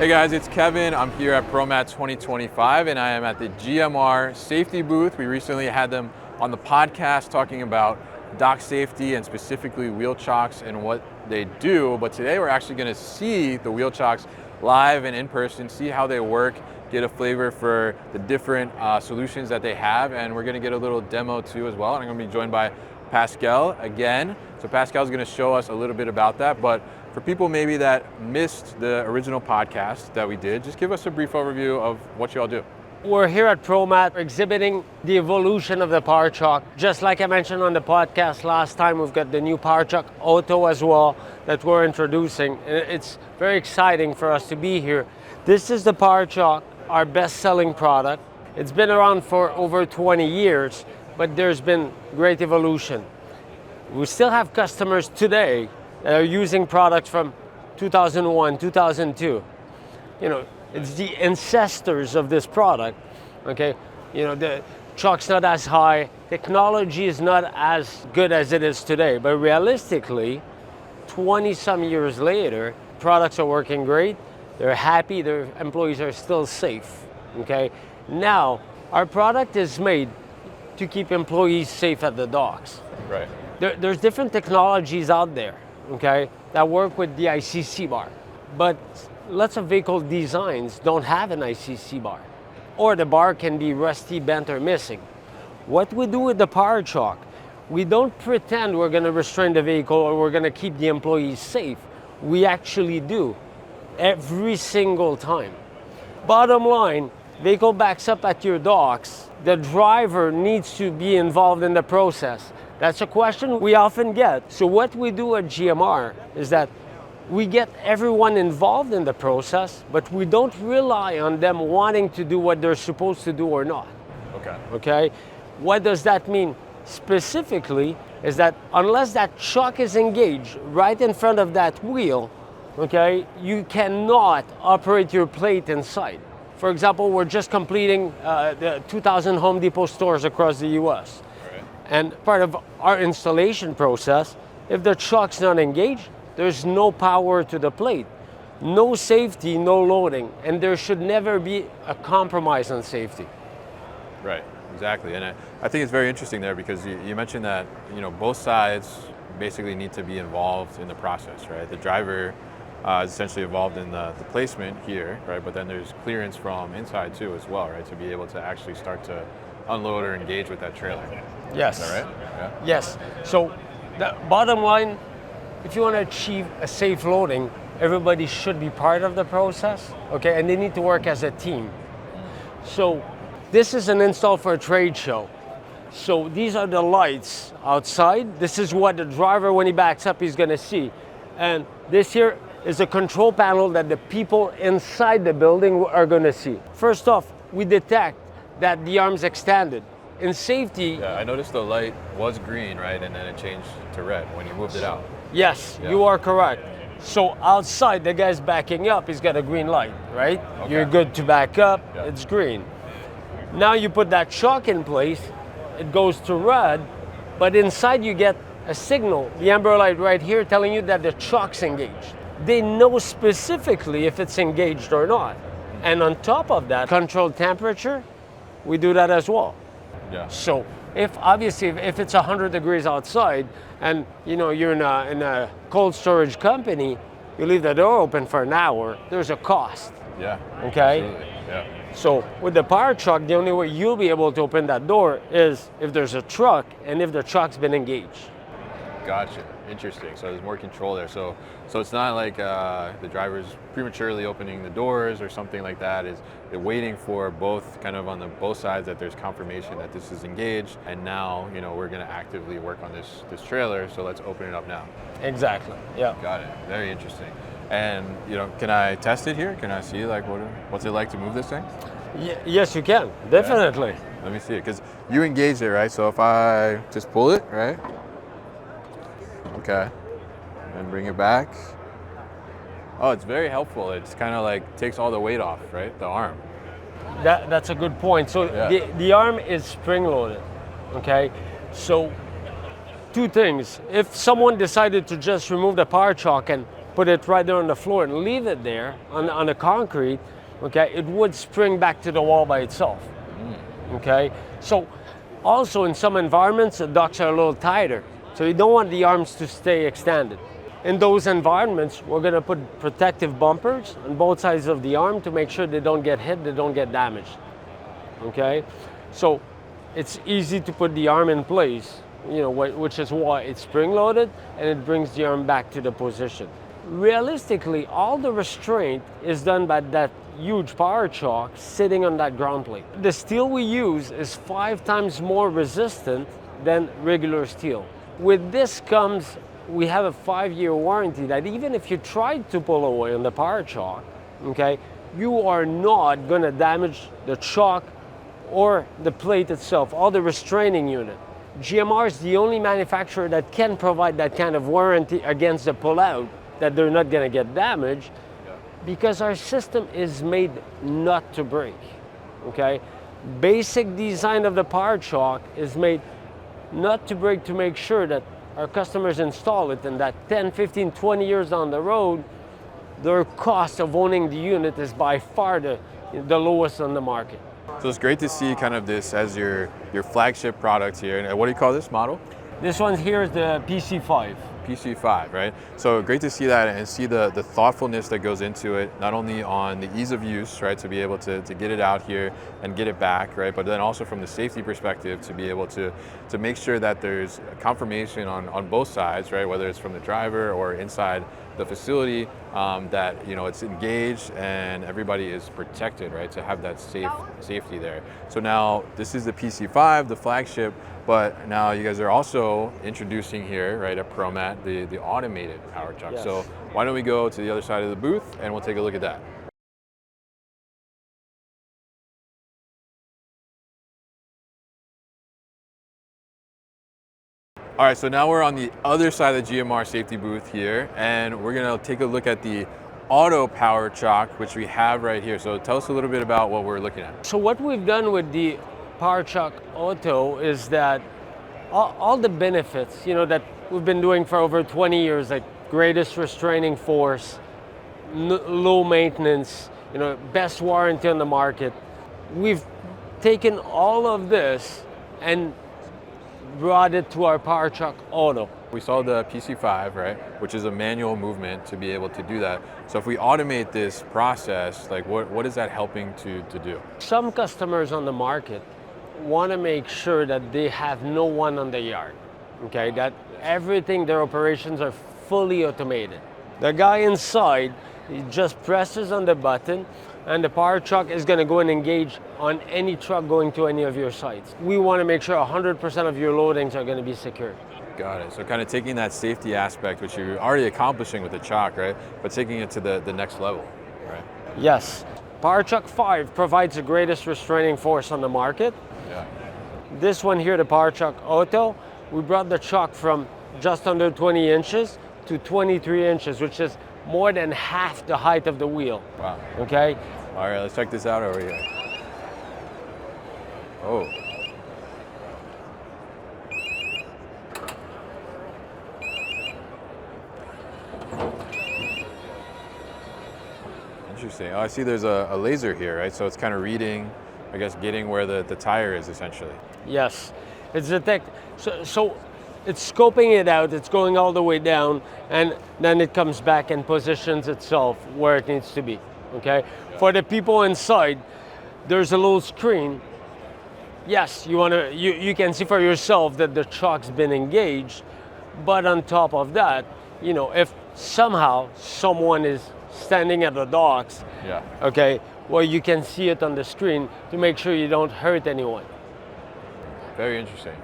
Hey guys, it's Kevin. I'm here at ProMat 2025 and I am at the GMR Safety booth. We recently had them on the podcast talking about dock safety and specifically wheel chocks and what they do. But today we're actually going to see the wheel chocks live and in person, see how they work, get a flavor for the different solutions that they have, and we're going to get a little demo too as well. And I'm going to be joined by Pascal again. So Pascal is going to show us a little bit about that, but for people maybe that missed the original podcast that we did, just give us a brief overview of what you all do. We're here at ProMat exhibiting the evolution of the Power Chock. Just like I mentioned on the podcast last time, we've got the new Power Chock Auto as well that we're introducing. It's very exciting for us to be here. This is the Power Chock, our best-selling product. It's been around for over 20 years, but there's been great evolution. We still have customers today that are using products from 2001, 2002. You know, it's the ancestors of this product, okay? You know, the chock's not as high, technology is not as good as it is today, but realistically, 20 some years later, products are working great, they're happy, their employees are still safe, okay? Now, our product is made to keep employees safe at the docks. Right. There's different technologies out there, okay, that work with the ICC bar. But lots of vehicle designs don't have an ICC bar, or the bar can be rusty, bent, or missing. What we do with the Power Chock, we don't pretend we're going to restrain the vehicle or we're going to keep the employees safe. We actually do, every single time. Bottom line, vehicle backs up at your docks, the driver needs to be involved in the process. That's a question we often get. So what we do at GMR is that we get everyone involved in the process, but we don't rely on them wanting to do what they're supposed to do or not. Okay? What does that mean? Specifically is that unless that chock is engaged right in front of that wheel, okay, you cannot operate your plate inside. For example, we're just completing the 2,000 Home Depot stores across the US. And part of our installation process, if the chock's not engaged, there's no power to the plate, no safety, no loading, and there should never be a compromise on safety. Right, exactly. And I think it's very interesting there because you mentioned that, you know, both sides basically need to be involved in the process, right? The driver is essentially involved in the placement here, right? But then there's clearance from inside too as well, right? To be able to actually start to unload or engage with that trailer. Yes. Is that right? Yeah. Yes. So the bottom line, if you want to achieve a safe loading, everybody should be part of the process, okay? And they need to work as a team. So this is an install for a trade show. So these are the lights outside. This is what the driver, when he backs up, he's going to see. And this here is a control panel that the people inside the building are going to see. First off, we detect that the arm's extended. In safety... Yeah, I noticed the light was green, right? And then it changed to red when you moved it out. Yes, yeah. You are correct. So outside, the guy's backing up, he's got a green light, right? Okay. You're good to back up, yeah. It's green. Now you put that chock in place, it goes to red, but inside you get a signal, the amber light right here telling you that the chock's engaged. They know specifically if it's engaged or not. And on top of that, controlled temperature, we do that as well. Yeah. So if it's 100 degrees outside and you know you're in a cold storage company, you leave the door open for an hour, there's a cost. Yeah. Okay? Absolutely. Yeah. So with the Power Chock, the only way you'll be able to open that door is if there's a truck and if the truck's been engaged. Gotcha. Interesting. So there's more control there. So it's not like the driver's prematurely opening the doors or something like that. They're waiting for both, kind of on both sides, that there's confirmation that this is engaged. And now, you know, we're going to actively work on this trailer. So let's open it up now. Exactly. Yeah. Got it. Very interesting. And you know, can I test it here? Can I see like what's it like to move this thing? Yes, you can. Definitely. Yeah. Let me see it, because you engaged it, right? So if I just pull it, right? Okay, and bring it back. Oh, it's very helpful. It's kind of like takes all the weight off, right? The arm. That's a good point. So yeah. the arm is spring loaded, okay? So two things. If someone decided to just remove the Power Chock and put it right there on the floor and leave it there on the concrete, okay, it would spring back to the wall by itself. Okay, so also in some environments the ducts are a little tighter, so you don't want the arms to stay extended. In those environments, we're going to put protective bumpers on both sides of the arm to make sure they don't get hit, they don't get damaged. Okay, so it's easy to put the arm in place, which is why it's spring-loaded and it brings the arm back to the position. Realistically, all the restraint is done by that huge Power Chock sitting on that ground plate. The steel we use is 5 times more resistant than regular steel. With this comes, we have a 5-year warranty that even if you tried to pull away on the Power Chock, okay, you are not going to damage the chock or the plate itself, or the restraining unit. GMR is the only manufacturer that can provide that kind of warranty against the pullout, that they're not going to get damaged, because our system is made not to break. Okay, basic design of the Power Chock is made not to break, to make sure that our customers install it and that 10, 15, 20 years down the road, their cost of owning the unit is by far the lowest on the market. So it's great to see kind of this as your flagship product here. And what do you call this model? This one here is the PC5. PC5, right? So great to see that and see the thoughtfulness that goes into it, not only on the ease of use, right, to be able to get it out here and get it back, right, but then also from the safety perspective to be able to make sure that there's confirmation on both sides, right, whether it's from the driver or inside the facility, that it's engaged and everybody is protected, right, to have that safety there. So now this is the PC5, the flagship, but now you guys are also introducing here, right, at ProMat, the automated Power Chock. Yes. So why don't we go to the other side of the booth and we'll take a look at that. All right, so now we're on the other side of the GMR Safety booth here, and we're gonna take a look at the Auto Power Chock, which we have right here. So tell us a little bit about what we're looking at. So what we've done with the Power Chock Auto is that all the benefits, that we've been doing for over 20 years, like greatest restraining force, low maintenance, best warranty on the market. We've taken all of this and brought it to our Power Chock Auto. We saw the PC5, right, which is a manual movement to be able to do that. So if we automate this process, like what is that helping to do? Some customers on the market want to make sure that they have no one on the yard, okay, that everything, their operations are fully automated. The guy inside, he just presses on the button and the Power Chock is going to go and engage on any truck going to any of your sites. We want to make sure 100% of your loadings are going to be secured. Got it. So kind of taking that safety aspect, which you're already accomplishing with the Chock, right, but taking it to the next level, right? Yes. Power Chock 5 provides the greatest restraining force on the market. Yeah. This one here, the Power Chock Auto, we brought the chock from just under 20 inches to 23 inches, which is more than half the height of the wheel. Wow. Okay? All right, let's check this out over here. Oh. Interesting. Oh, I see there's a laser here, right? So it's kind of reading, I guess, getting where the tire is essentially. Yes. It's so it's scoping it out, it's going all the way down, and then it comes back and positions itself where it needs to be, okay? Yeah. For the people inside, there's a little screen. Yes, you can see for yourself that the chock's been engaged, but on top of that, if somehow someone is standing at the docks, yeah, okay, well, you can see it on the screen to make sure you don't hurt anyone. Very interesting.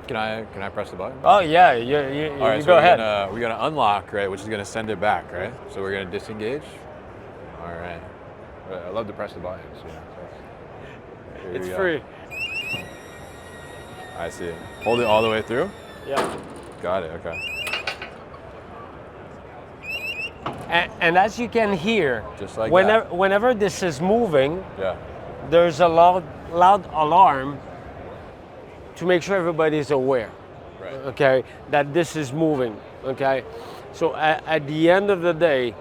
Can I press the button? Oh yeah, All right, you so go ahead. We're gonna unlock, right, which is gonna send it back, right? So we're gonna disengage. All right. I love to press the buttons. It's free. I see. Hold it all the way through? Yeah. Got it, okay. And as you can hear, just like whenever this is moving, yeah, there's a loud alarm to make sure everybody's aware. Right. okay, that this is moving, okay? So at the end of the day,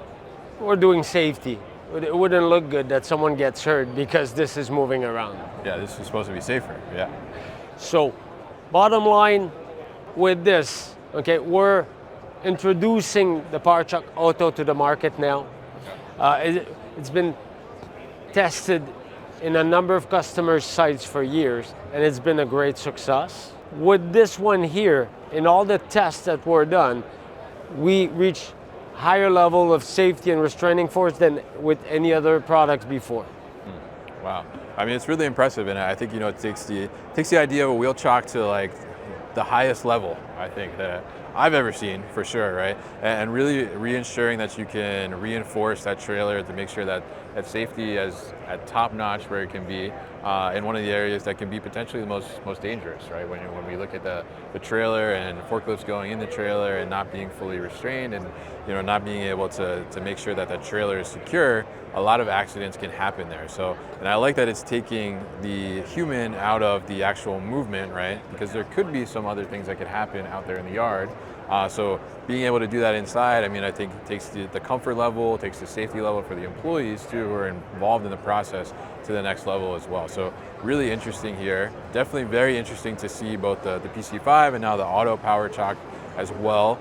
we're doing safety. It wouldn't look good that someone gets hurt because this is moving around. Yeah, this is supposed to be safer. Yeah. So bottom line with this, okay, we're introducing the Power Chock Auto to the market now. It's been tested in a number of customer sites for years, and it's been a great success. With this one here, in all the tests that were done, we reached higher level of safety and restraining force than with any other products before. Wow. I mean, it's really impressive, and I think, you know, it takes the idea of a wheel chock to like the highest level, I think, that I've ever seen, for sure, right? And really re-ensuring that you can reinforce that trailer to make sure that safety is at top notch where it can be in one of the areas that can be potentially the most dangerous, right? When we look at the trailer and forklifts going in the trailer and not being fully restrained, and you know, not being able to make sure that trailer is secure, a lot of accidents can happen there. So, and I like that it's taking the human out of the actual movement, right? Because there could be some other things that could happen out there in the yard. So being able to do that inside, I mean, I think it takes the comfort level, takes the safety level for the employees too, who are involved in the process, to the next level as well. So really interesting here. Definitely very interesting to see both the PC5 and now the Auto Power Chock as well.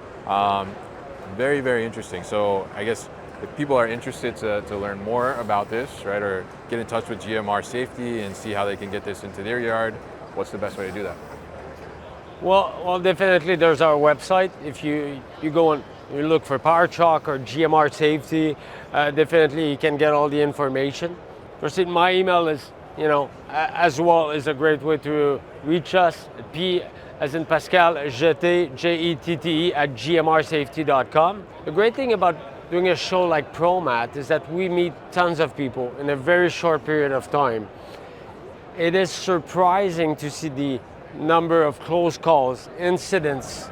Very, very interesting. So I guess if people are interested to learn more about this, right, or get in touch with GMR Safety and see how they can get this into their yard, what's the best way to do that? Well, definitely there's our website. If you go and you look for Power Chock or GMR Safety, definitely you can get all the information. Proceed, my email is, you know, as well, is a great way to reach us. P as in Pascal, Jette, Jette at gmrsafety.com. The great thing about doing a show like ProMat is that we meet tons of people in a very short period of time. It is surprising to see the number of close calls, incidents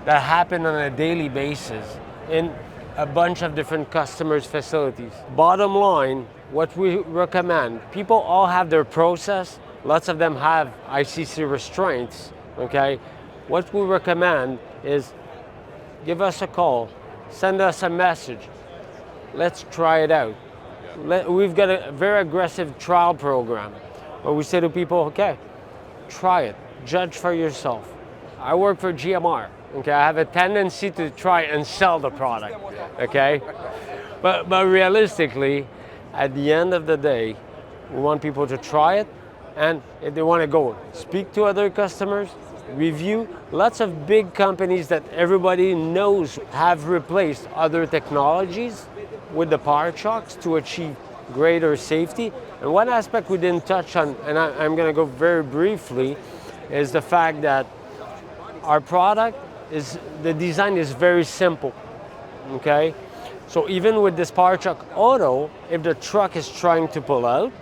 that happen on a daily basis in a bunch of different customers' facilities. Bottom line, what we recommend, people all have their process, lots of them have ICC restraints, okay? What we recommend is give us a call, send us a message, let's try it out. We've got a very aggressive trial program where we say to people, okay, try it. Judge for yourself. I work for GMR, okay? I have a tendency to try and sell the product, okay? But realistically, at the end of the day, we want people to try it, and if they want to go speak to other customers, review. Lots of big companies that everybody knows have replaced other technologies with the Power Chocks to achieve greater safety. And one aspect we didn't touch on, and I'm going to go very briefly, is the fact that our product the design is very simple, okay? So even with this Power Chock Auto, if the truck is trying to pull out,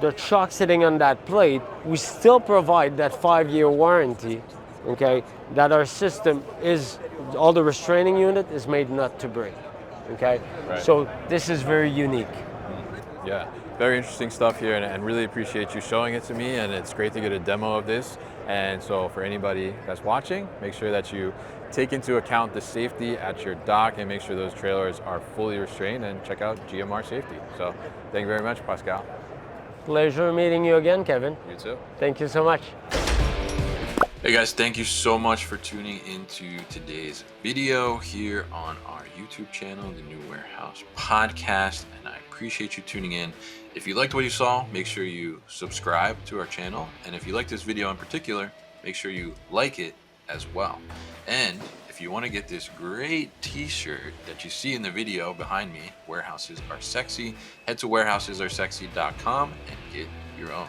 the truck sitting on that plate, we still provide that 5-year warranty, okay? That our system all the restraining unit is made not to break, okay? Right. So this is very unique. Yeah, very interesting stuff here, and really appreciate you showing it to me, and it's great to get a demo of this. And so for anybody that's watching, make sure that you take into account the safety at your dock and make sure those trailers are fully restrained, and check out GMR Safety. So thank you very much, Pascal. Pleasure meeting you again, Kevin. You too. Thank you so much. Hey guys, thank you so much for tuning into today's video here on our YouTube channel, the New Warehouse Podcast, and I appreciate you tuning in. If you liked what you saw, make sure you subscribe to our channel, and if you like this video in particular, make sure you like it as well. And if you want to get this great t-shirt that you see in the video behind me, Warehouses Are Sexy, head to warehousesaresexy.com and get your own.